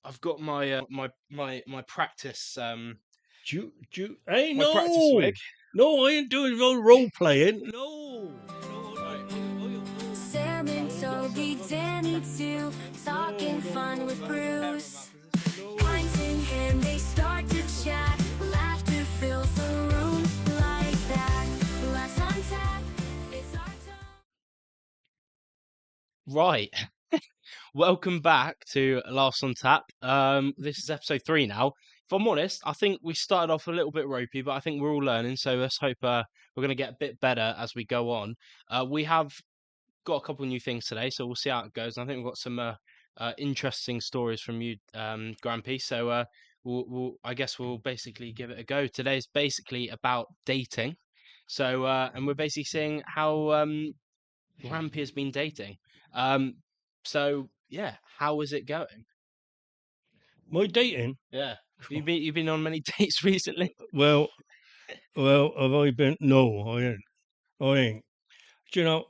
I've got my practice Hey, my practice no, wig. no, I ain't doing no role playing. No, Sam and Toby, Danny too, talking fun with Bruce. Pints in hand, they start to chat. Laughter fills the room like that. Last on tap, it's our turn. Right. Welcome back to Last on Tap. This is episode 3 now. If I'm honest, I think we started off a little bit ropey, but I think we're all learning. So let's hope we're going to get a bit better as we go on. We have got a couple of new things today, so we'll see how it goes. And I think we've got some interesting stories from you, Grampy. So I guess we'll basically give it a go. Today's basically about dating. So and we're basically seeing how Grampy has been dating. Um, so yeah, how is it going? my dating. Yeah, you've been on many dates recently? Well, have I been? No, I ain't. I ain't. Do you know?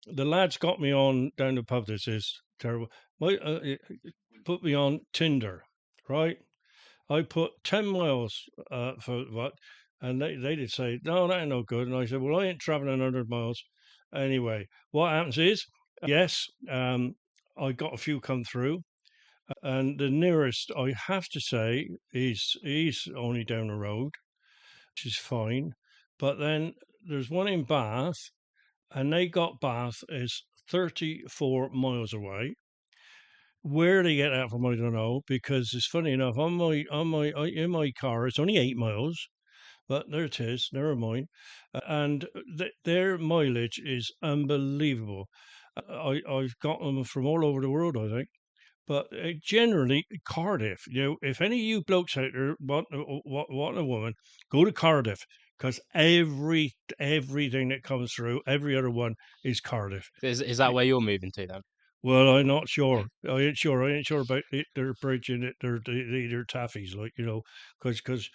The lads got me on down the pub. This is terrible. Put me on Tinder, right? I put 10 miles for what, and they did say no, that ain't no good. And I said, well, I ain't traveling 100 miles anyway. What happens is, yes, I got a few come through, and the nearest I have to say is he's only down the road, which is fine. But then there's one in Bath, and they got Bath is 34 miles away. Where they get that from, I don't know, because it's funny enough. In my car, it's only 8 miles, but there it is. Never mind. And their mileage is unbelievable. I've got them from all over the world, I think. But generally, Cardiff. You know, if any of you blokes out there want a woman, go to Cardiff because everything that comes through, every other one is Cardiff. Is that where you're moving to then? Well, I'm not sure. I ain't sure. I ain't sure about their bridge and their taffies, like because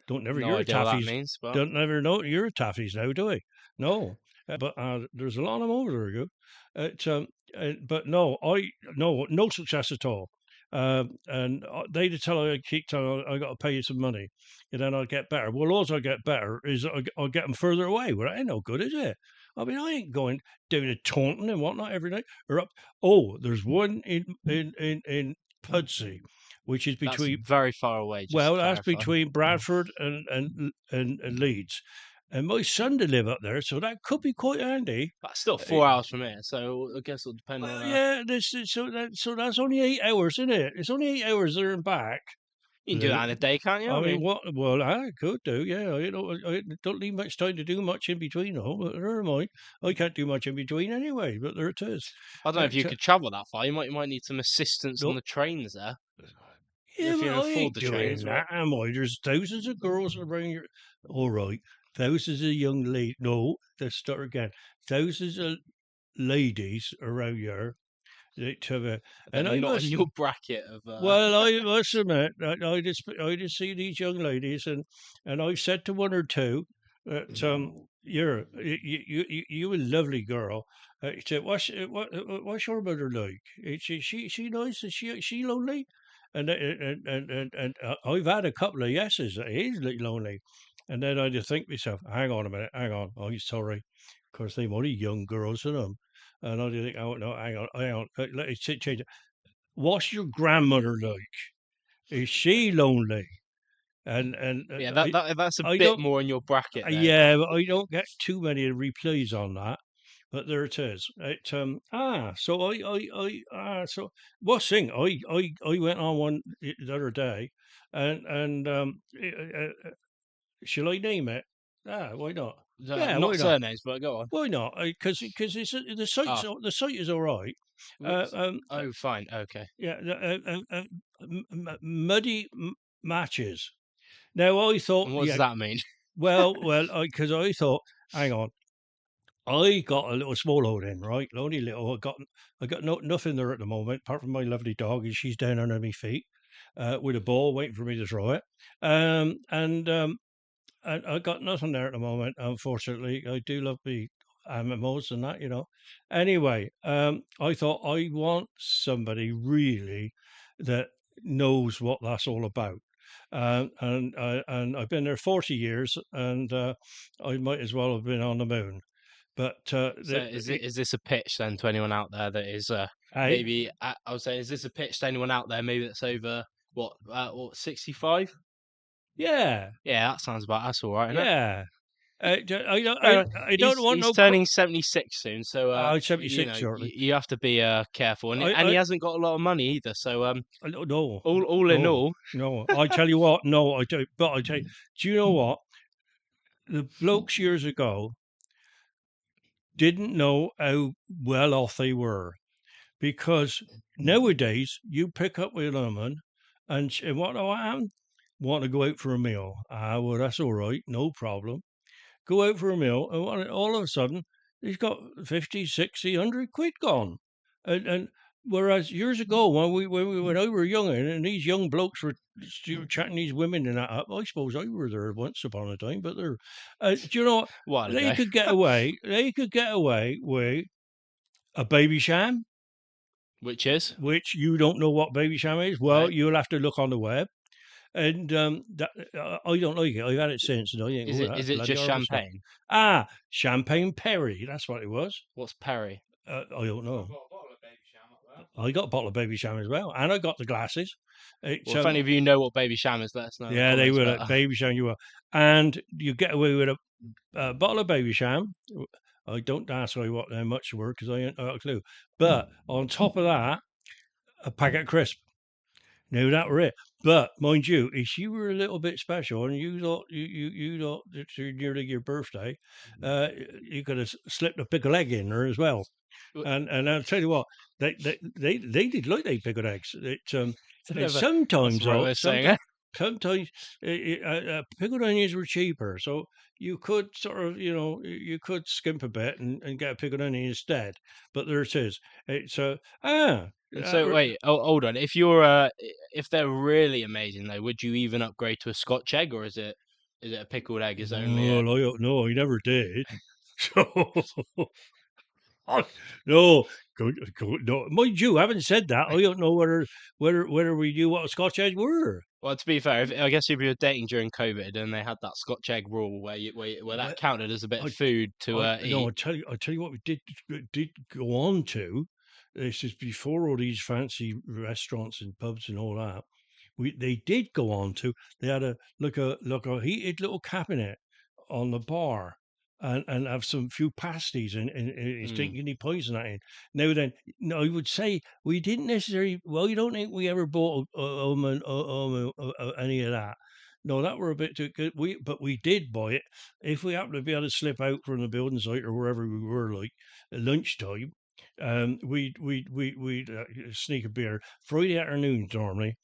don't never No hear of idea what that taffies. means, but Don't never know you're taffies now, do I? No, but there's a lot of them over there. You, but no, no success at all. And they tell I keep telling I got to pay you some money, and then I'll get better. Well, also I get better is I'll get them further away. Well, that ain't no good, is it? I mean, I ain't going down to Taunton and whatnot every night or up. Oh, there's one in Pudsey, which is that's between very far away. Just well, to that's clarify, between Bradford and Leeds. And my son to live up there, so that could be quite handy. that's still Uh, 4 hours from here. So I guess it'll depend on Well, yeah, so that's only 8 hours, isn't it? It's only 8 hours there and back. you can do that in a day, can't you? I I mean, mean, what? Well, I could do, yeah. I don't leave much time to do much in between, though. But never mind. I can't do much in between anyway. But there it is. I don't know if you could travel that far. You might need some assistance on No, the trains there yeah, if you but can I afford ain't the doing trains, right? that, am I? There's thousands of girls around here. All right, thousands of young ladies. No, let's start again. Thousands of ladies around here that have a, They're and I not in must. your bracket of. Well, I must admit, I just see these young ladies, and I've said to one or two that you a lovely girl. Said, what's your mother like? She nice? Is she lonely? And I've had a couple of yeses. It is lonely, and then I just think to myself, hang on a minute, hang on. Oh, sorry, because they've only young girls in them. And I just think, oh no, hang on, let's change it. What's your grandmother like? Is she lonely? And Yeah, that's a I bit don't. more in your bracket there, Yeah, but Grampy. I don't get too many replies on that. But there it is. So so what's thing? I went on one the other day, and shall I name it? Why not? Yeah, Not why not? surnames, but go on. Why not? Because it's Oh, the site is all right. Uh, um, oh, fine, okay. yeah, muddy matches. Now I thought, And what does yeah, that mean? well, because I thought, hang on, I got a little small load in, right? Only little. I got nothing there at the moment, apart from my lovely dog, and she's down under my feet, with a ball waiting for me to throw it. And I got nothing there at the moment, unfortunately. I do love the animals and that, you know. Anyway, I thought I want somebody really that knows what that's all about. And I've been there 40 years, and I might as well have been on the moon. But So is this a pitch then to anyone out there that is I, maybe I would say is this a pitch to anyone out there maybe that's over what 65? yeah, Yeah, that sounds about that's all right, isn't it? yeah. Fair enough. I don't want He's no. turning 76 soon, so I'm you 76 know shortly. you have to be careful, and he I hasn't got a lot of money either. So no, all in no, all, no. I tell you what, no, I do. But I tell you, do you know what? The blokes years ago didn't know how well off they were, because nowadays you pick up with a woman and what do I am? Want to go out for a meal? Ah, well, that's all right, no problem. Go out for a meal, and all of a sudden he's got 50, 60, 100 quid gone. And whereas years ago, when I were young, and these young blokes were chatting these women and that up, I suppose I were there once upon a time, but they're, do you know what? a while They ago. could get away. They could get away with a baby sham, Which is which you don't know what baby sham is. Well, right? you'll have to look on the web. And I don't like it. I've had it since, and I think, oh, that's Is it bloody just horrible stuff. champagne? Ah, champagne Perry. That's what it was. What's Perry? I don't know. I got a bottle of baby sham as well, and I got the glasses. It's Well, if any of you know what baby sham is, let us know in the yeah, they comments. were But like baby sham. You were, and you get away with a bottle of baby sham. I don't ask me what how much were, because I ain't got a clue. But on top of that, a packet of crisps. No, that were it. But mind you, if you were a little bit special and you thought you thought it's nearly your birthday, uh, you could have slipped a pickled egg in there as well. And I'll tell you what, they did like they pickled eggs. And never, that's the sometimes right though, way of saying it. sometimes pickled onions were cheaper, so you could sort of, you could skimp a bit and get a pickled onion instead. But there it is. It's And so wait, hold on. If they're really amazing though, would you even upgrade to a Scotch egg, or is it a pickled egg is only it? well, I don't know. I never did. So no, no. Mind you, I haven't said that. I don't know whether we knew what a Scotch egg were. Well, to be fair, I guess if you were dating during COVID and they had that Scotch egg rule where that Well, counted as a bit I, of food to no, eat. I tell you what we did go on to. This is before all these fancy restaurants and pubs and all that. They did go on to. They had a heated little cabinet on the bar, and have some few pasties and Mm. stinking any poison that in. Now then, no, I would say we didn't necessarily. Well, you don't think we ever bought any of that. No, that were a bit too good. But we did buy it if we happened to be able to slip out from the building site or wherever we were, like at lunchtime. We'd sneak a beer Friday afternoons normally,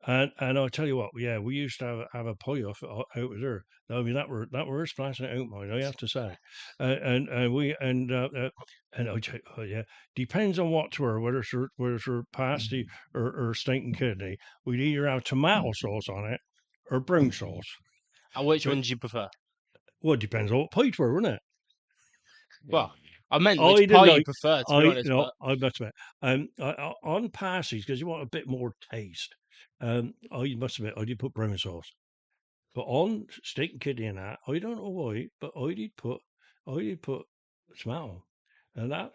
and I'll tell you what, yeah, we used to have a pie off out of there. I mean, that were splashing it out, mine, I have to say, and I tell you, yeah, depends on what twere, whether it's a pasty or stinking kidney. We'd either have tomato sauce on it or brown sauce. And which But one do you prefer? well, it depends on what pie twere, wouldn't it? Well, I meant which I pie don't you like. prefer, to be honest. No, But I must admit, on pasties, because you want a bit more taste. I must admit, I did put brown sauce, but on steak and kidney and that, I don't know why, but I did put tomato, and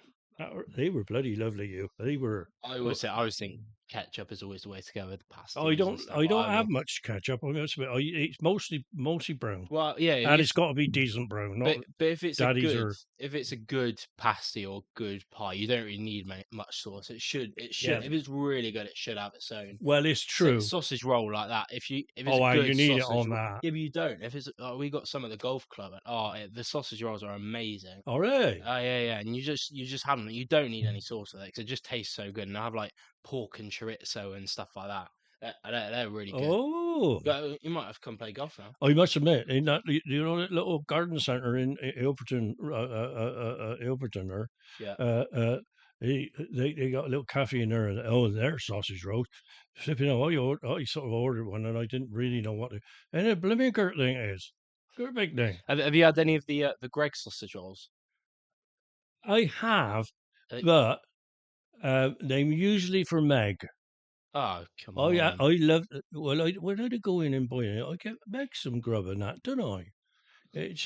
they were bloody lovely. They were. I always think ketchup is always the way to go with pasties and stuff. I But don't I have mean, much ketchup. I must admit, it's mostly brown, well, yeah, and it's got to be decent brown, not but if it's daddies or if it's a good pasty or good pie, you don't really need much sauce. It yeah. should if it's really good, it should have its own. Well, it's true. Sausage roll like that. If it's Oh, a wow, you good need it sausage, on that. yeah, but you don't. If it's we got some at the golf club, and the sausage rolls are amazing. All right. Oh yeah, and you just have them. You don't need any sauce with it because it just tastes so good. And I have like pork and chorizo and stuff like that. They're really good. Oh, You might have to come play golf now. I must admit, in that that little garden centre in Ilperton there, Yeah. they got a little cafe in there, and their sausage rolls. Flipping out, I sort of ordered one, and I didn't really know what and a blooming good thing it is. Good big thing. Have you had any of the Greg sausage rolls? I have, Uh, but they're usually for Meg. Oh, come I on. love. Well, when I go in and buy it, I get back some grub and that, don't I? It's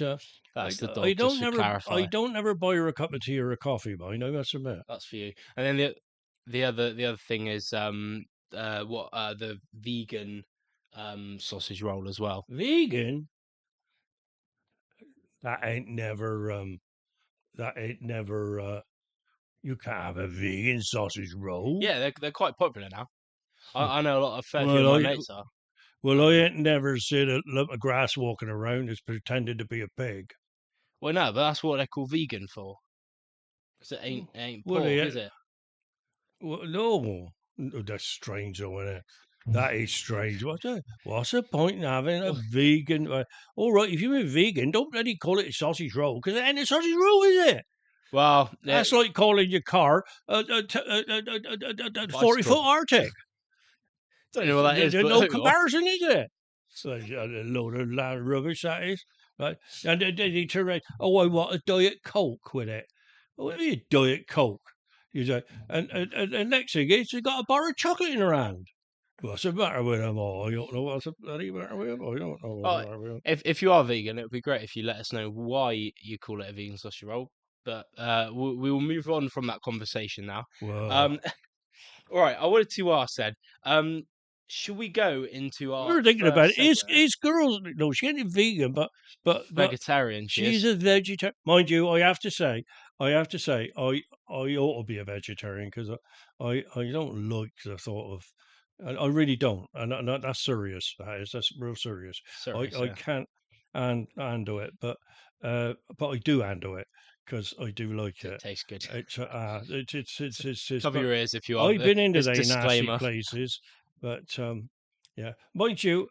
That's the I dog, just don't to never clarify. buy her a cup of tea or a coffee, but I know that's a bit That's for you. And then the other thing is the vegan sausage roll as well. vegan. That ain't never that ain't never you can't have a vegan sausage roll. Yeah, they're quite popular now. I know a fair few of Well, my I mates are. I ain't never seen a lump of grass walking around that's pretending to be a pig. Well, no, but that's what they're called vegan for. 'Cause it ain't Well, pork, they, is it? well, no, that's strange, though, isn't it? That is strange. What's the point in having a vegan? All right, if you're a vegan, don't bloody call it a sausage roll because it ain't a sausage roll, is it? Well, That's like calling your car a bicycle. 40-foot Arctic. Don't know what that is, There's but no go on. comparison, is it? So a load of land rubbish that is, right? And then he turn around. Oh, I want a diet coke with it. What do you mean diet coke? You say, and next thing is you got a bar of chocolate in her hand. What's the matter with them all? I don't know what's the bloody matter with them. I don't know what's the Oh, matter with them. if you are vegan, it would be great if you let us know why you call it a vegan sausage roll. But we will move on from that conversation now. Well, Um, all right, I wanted to ask then. Should we go into we our were thinking about it. first segment? Is girls? No, she ain't vegan, but Vegetarian, she she's is. a vegetarian. Mind you, I have to say, I ought to be a vegetarian because I don't like the thought of, I really don't, and that's serious. That's real serious. Serious, I yeah. can't handle it, but I do handle it because I do like It it. tastes good. It's Cover but your ears if you are. I've been into This they nasty disclaimer. places, but yeah, mind you,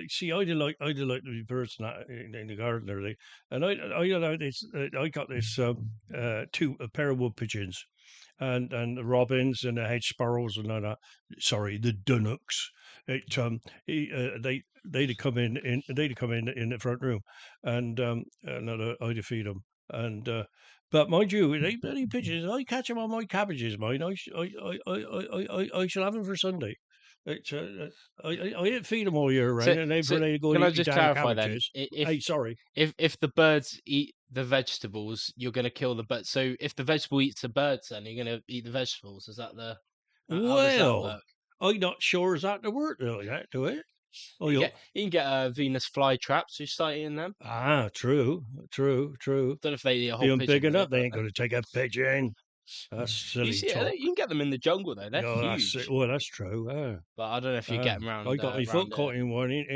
see. I do like the birds in the garden and everything, and I got this a pair of wood pigeons, and the robins and the hedge sparrows and all that. Sorry, the dunnocks. It they'd come in the front room, and I'd feed them, and. But mind you, they bloody pigeons. I catch them on my cabbages, mate. I shall have them for Sunday. It's, I didn't feed them all year So, round, and then so for they to go can and I eat me just damn clarify then? cabbages. If Hey, sorry. if the birds eat the vegetables, you're going to kill the bird. So if the vegetable eats the birds, then you're going to eat the vegetables. Is that the how does that Well, work? I'm not sure is that the word like that, do it? Oh, You can get Venus flytraps. You start eating them. true. Don't know if they eat a whole Being big pigeon really, enough, they but ain't going to take a pigeon. That's you silly see, talk. you can get them in the jungle though. They're No, huge, well, that's true. but I don't know if you get them I around got my foot around caught in one in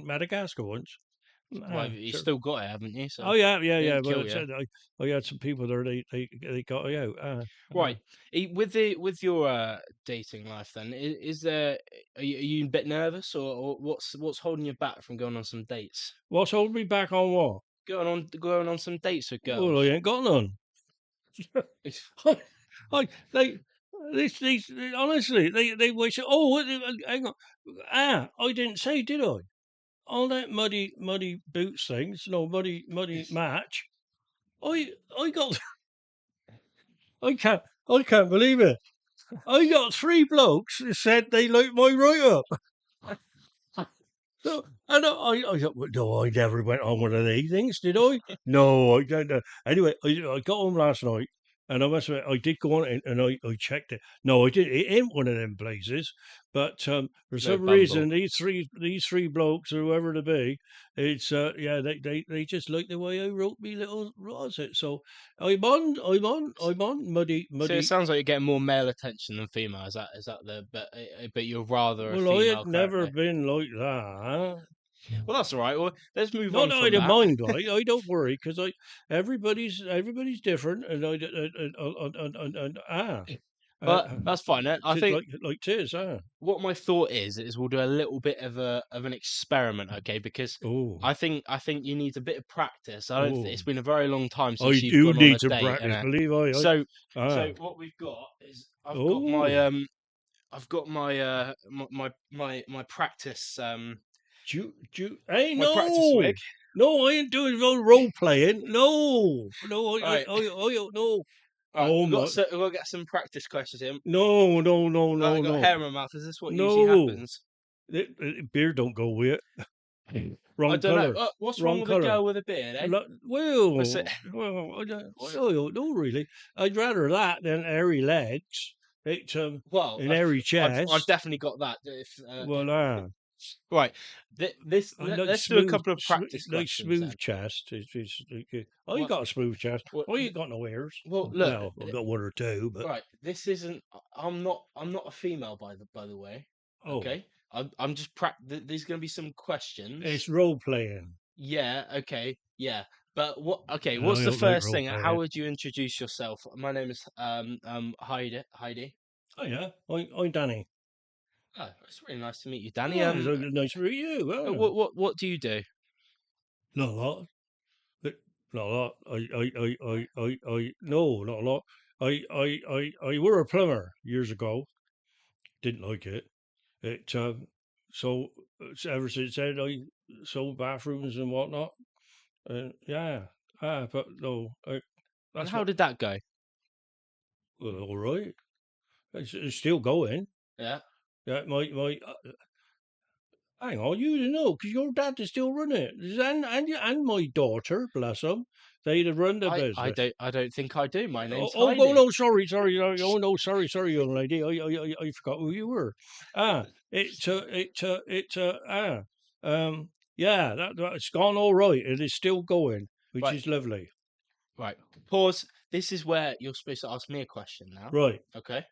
Madagascar once. Well, you Sure. still got it, haven't you? So Oh yeah, they didn't But kill you. I had some people there. They got me out. Right. With your dating life, then is there are you a bit nervous, or what's holding you back from going on some dates? What's holding me back on what? Going on some dates with Well, I girls. ain't got none. I they these honestly they wish. Oh, hang on. I didn't say, did I? All that muddy boots things. No muddy match. I got. I can't believe it. I got 3 blokes that said they liked my write up. So, and I thought, well, no, I never went on one of these things, did I? No, I don't know. Anyway, I got home last night, and I must admit, I did go on it, and I checked it. No, I did. It ain't one of them places, but for No some Bumble. reason, these three blokes, or whoever to be, it's yeah, they just like the way I wrote me little was it. So I'm on So it muddy. sounds like you're getting more male attention than female. Is that the but you're rather a Well, I female had never currently? been like that. Well, that's all right. Well, let's move Not on that I from don't that. mind, like I don't worry because everybody's different, and But that's fine. Then. I tis think like tis what my thought is we'll do a little bit of an experiment, okay? Because oh I think you need a bit of practice. I don't. It's oh been a very long time I since you've do gone on need a to date, practice. and Believe so ah what we've got is oh I've got my practice hey my practice no wig. no I ain't doing no role playing no Right. I no Right, Oh my! we've got to get some practice questions in. No, no, no, I no, got no, hair in my mouth. Is this what usually no. happens? Beard don't go with it. I Wrong don't know. color. What's wrong Wrong with a color. girl with a beard, eh? What's it? Well, I don't know really. I'd rather that than hairy legs. It Well, an hairy I've chest. definitely got that. Well, Right. I like Let's do a couple of practice like questions smooth then. chest. Oh, you Well, got a smooth chest. well, Oh, you got no hairs. well, look. Well, I've got one or two, but Right. This isn't. I'm not a female by the way. oh, Okay. I'm just there's gonna be some questions. it's role playing. Yeah. Okay. Yeah. But what? Okay. And I What's the don't like first role thing? How playing. would you introduce yourself? My name is Heidi. Heidi. Oh yeah, I'm Danny. Oh, it's really nice to meet you, Danny. Oh, it's nice to meet you. Oh, What do you do? not a lot. But not a lot. No, not a lot. I were a plumber years ago. Didn't like it. It so ever since then I sold bathrooms and whatnot. Yeah, but no, And that's how what. did that go? Well, all right. It's still going. Yeah. Yeah, my. Hang on, you know, because your dad is still running it, and my daughter, bless them, they'd have run the business. I don't think I do. My Oh, name's oh, oh, Heidi. no, sorry, sorry. Oh, no, sorry, sorry, young lady. I forgot who you were. Ah, yeah, that's gone all right. It is still going, which Right, is lovely. right. Pause. This is where you're supposed to ask me a question now. Right. Okay.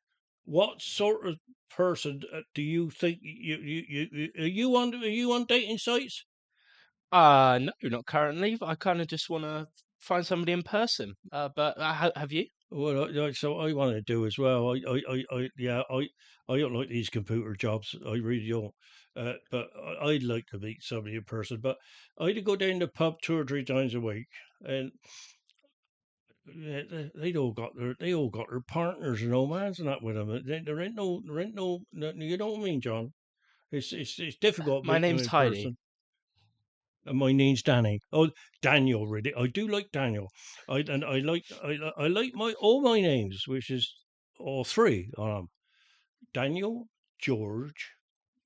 What sort of person do you think are you on dating sites? No, not currently. I kind of just want to find somebody in person. But have you? Well, so I want to do as well. Yeah, I don't like these computer jobs. I really don't. But I'd like to meet somebody in person. But I'd go down the pub 2 or 3 times a week, and yeah, they all got their partners and old mans and that with them. There ain't no. You know what I mean, John? It's difficult My meeting them name's in Heidi. person. And my name's Danny. Oh, Daniel, really. I do like Daniel. I like my all my names, which is all three on 'em. Daniel, George,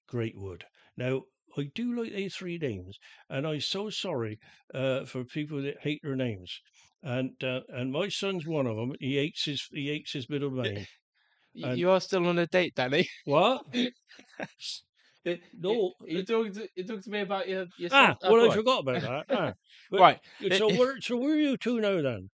Greatwood. Now, I do like these three names, and I'm so sorry for people that hate their names. And my son's one of them. He hates his middle name. And You are still on a date, Danny. what? Y- No. you talking to me about your son? Well, I Go on. forgot about that. But Right. so where are you two now then?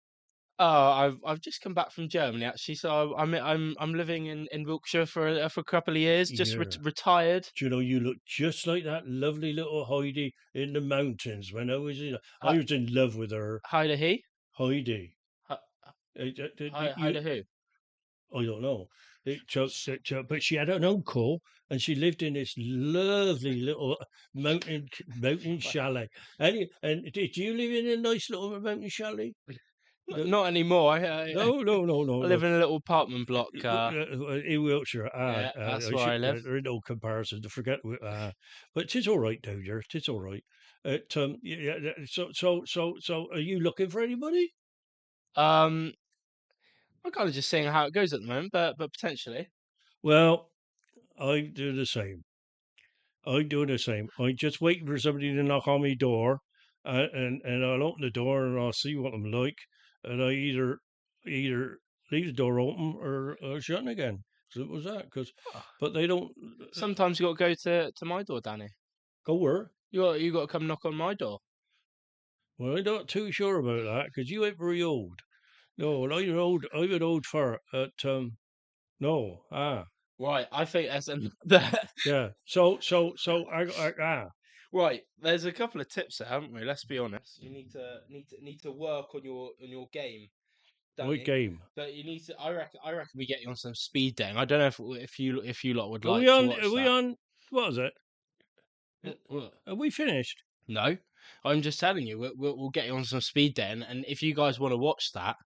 I've just come back from Germany actually, so I'm living in Wiltshire for a couple of years, just Yeah. retired. Do you know, you look just like that lovely little Heidi in the mountains when I Hi, was in love with her, hi to he? Hi, Hi, hi you, to who? I don't know. But she had an uncle, and she lived in this lovely little mountain Right. chalet. And did you live in a nice little mountain chalet? No, Not anymore. no, no, no, no, I no. live in a little apartment block. In Wiltshire, Yeah, that's where I live. there ain't no comparison. To forget, but tis all right down there. Tis all right. So, are you looking for anybody? Um, I'm kind of just seeing how it goes at the moment, but potentially. Well, I do the same. I do the same. I'm just waiting for somebody to knock on my door, and I'll open the door and I'll see what I'm like, and I either leave the door open or shut it again. Simple as that. Oh, But they don't sometimes you got to go to my door, Danny. go where. You got to come knock on my door. Well, I'm not too sure about that because you ain't very old. No, and I'm old. I'm an old fart. No, Right, I think that's that. yeah. Right, there's a couple of tips there, haven't we? Let's be honest. You need to work on your game, What Danny. game? But you need to. I reckon we get you on some speed dating. I don't know if you lot would Are we like to on? watch Are we that. on? What is it? What? Are we finished? No, I'm just telling you. We'll get you on some speed dating, and if you guys want to watch that,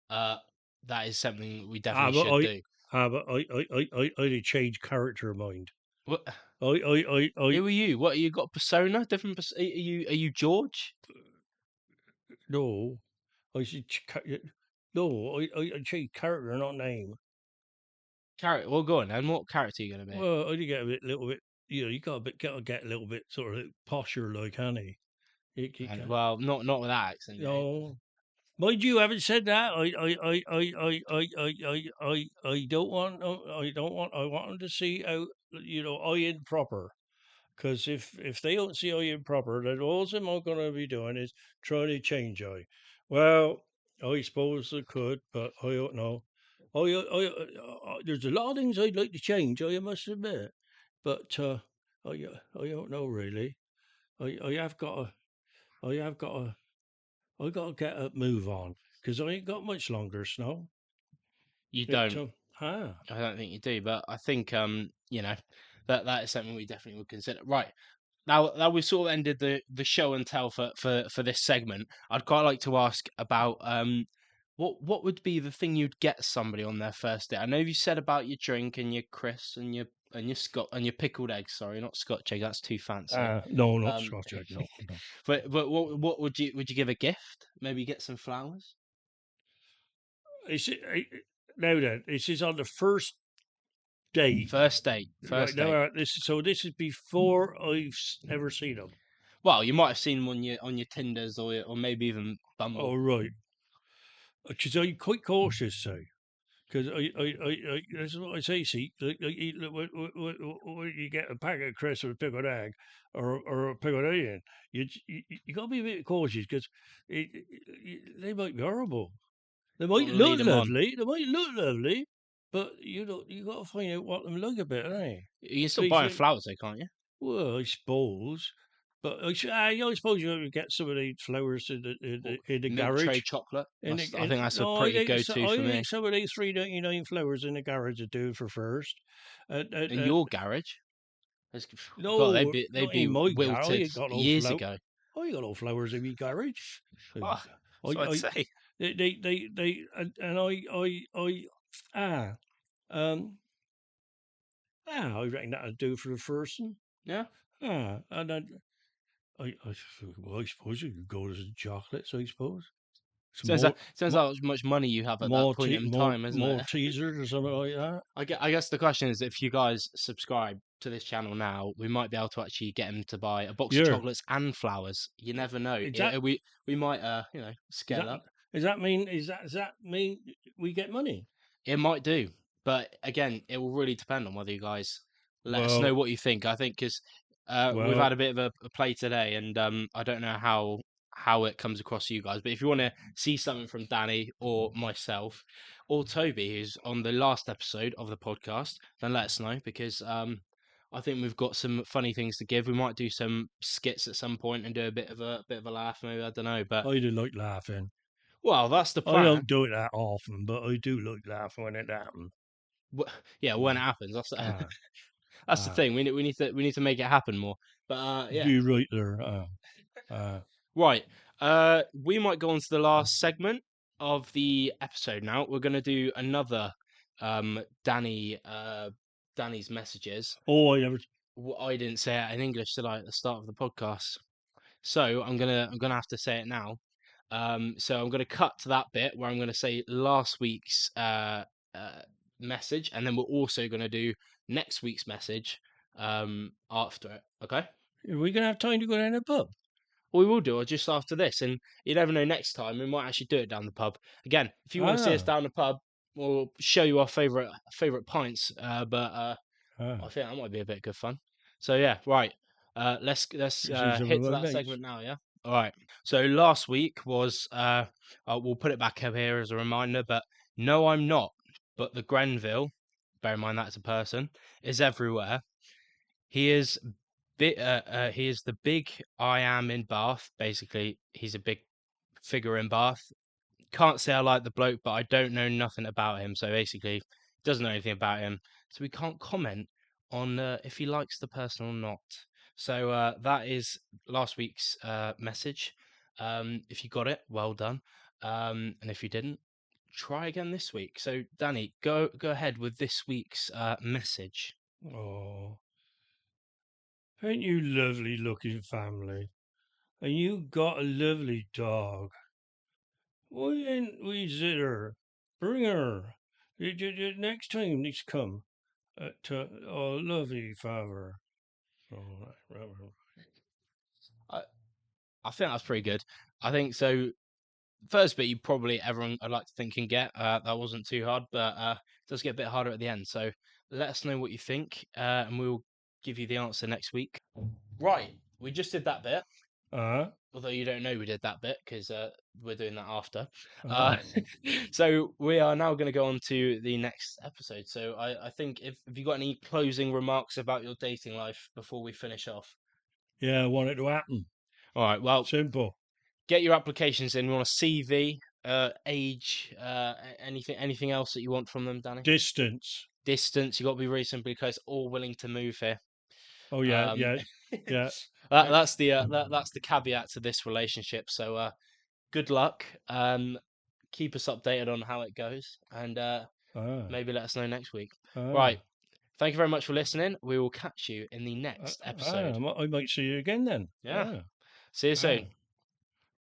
that is something we Ah, definitely but should do. I did change character mind. What? I Who are you? What you got? Persona? Different? Are you George? no. I should. No, I say character, not name. Character. Well, go on then. What character are you going to be? Well, I do get a little bit. You got to get a little bit sort of posher, like, honey. And, well, not with that accent. No. Mind you, haven't said that. I don't want. I don't want. I want them to see out. I in proper. Because if they don't see I in proper, then all I'm going to be doing is trying to change I. Well, I suppose I could, but I don't know. There's a lot of things I'd like to change. I must admit, but I don't know really. I have got to. I have got to. I got to get a move on because I ain't got much longer, Snow. You It, don't. ah, I don't think you do, but I think that is something we definitely would consider. Right. Now we've sort of ended the show and tell for this segment. I'd quite like to ask about what would be the thing you'd get somebody on their first date? I know you said about your drink and your crisps and your scot and your pickled eggs. Sorry, not Scotch egg. That's too fancy. no, not Um, Scotch egg, no, no. but what would you give a gift? Maybe get some flowers. It's, now then, this is on the first date. First date. Right First now, date. this is before I've ever seen them. Well, you might have seen them on your Tinders or maybe even Bumble. Oh, right. Because I'm quite cautious, say. Because that's what I say. See, when you get a packet of crisps or a pickled egg, or a pickled onion, you got to be a bit cautious because they might be horrible. They might Wanna look lead them on. lovely. They might look lovely, but you got to find out what them look a bit, eh? You can still Because buy 'em flowers though, can't you? well, I suppose. But I suppose you get some of these flowers Or in the milk tray garage. chocolate. I In, think that's a no, pretty go-to I for me. think some of these 3.99 flowers in the garage would do for first. In your garage, There's- God, No, they'd not be in my garage. I wilted ain't got no years ago. I ain't got no flowers in my garage. Oh, I, so I'd I, say. and ah, um, I reckon that'd do for the first one. Yeah. And then well, I suppose you could go to some chocolates. I suppose some Depends how much money you have at that point in time, isn't it? Maltesers or something like that. I guess the question is, if you guys subscribe to this channel now, we might be able to actually get him to buy a box of Yeah. chocolates and flowers. You never know. Is that We might is scale that up. does that mean we get money? It might do, but again, it will really depend on whether you guys let us know Well, what you think. I think because we've well, had a bit of a play today, and I don't know how it comes across to you guys. But if you want to see something from Danny or myself or Toby, who's on the last episode of the podcast, then let us know because I think we've got some funny things to give. We might do some skits at some point and do a bit of a laugh, maybe. I don't know, but I do like laughing. well, that's the I plan. don't do it that often, but I do like laughing when it happens. Yeah, when it happens, that's Ah, that's the ah, thing. We need to make it happen more. But yeah, you're right there. right. We might go on to the last segment of the episode now. We're gonna do another Danny's messages. Oh, I never. I didn't say it in English, did I, at the start of the podcast? So I'm gonna have to say it now. So I'm gonna cut to that bit where I'm gonna say last week's message, and then we're also gonna do next week's message after it. Okay? Are we gonna have time to go down to the pub? We will do it just after this, and you never know. Next time we might actually do it down the pub again. If you want to see us Ah, down the pub, we'll show you our favorite pints. But ah. I think that might be a bit good fun. So yeah, right. Let's You see some of hit to my that mates. segment now. Yeah. All right. So last week was we'll put it back up here as a reminder. But no, I'm not. But the Grenville, bear in mind that's a person, is everywhere. He is he is the big I am in Bath. Basically, he's a big figure in Bath. Can't say I like the bloke, but I don't know nothing about him. So basically, doesn't know anything about him. So we can't comment on if he likes the person or not. So that is last week's message. If you got it, well done. And if you didn't, try again this week. So Danny, go ahead with this week's message. Oh, ain't you lovely looking family? And you got a lovely dog. when we visit her, bring her. Next time he's come to our lovely father. Oh, right. I think that's pretty good. I think so. First bit, you probably everyone I'd like to think can get. That wasn't too hard, but it does get a bit harder at the end. So let us know what you think, and we'll give you the answer next week. Right, we just did that bit. Although you don't know we did that bit because we're doing that after. So we are now going to go on to the next episode. So I think if you got any closing remarks about your dating life before we finish off. Yeah, I want it to happen. All right, well, Simple. get your applications in. We want a CV, age, anything else that you want from them, Danny? Distance. Distance. You got to be really simple because all willing to move here. Oh yeah, Um, yeah. that's the caveat to this relationship. So good luck. Keep us updated on how it goes, and maybe let us know next week. Right. Thank you very much for listening. We will catch you in the next episode. I might see you again then. Yeah. See you soon.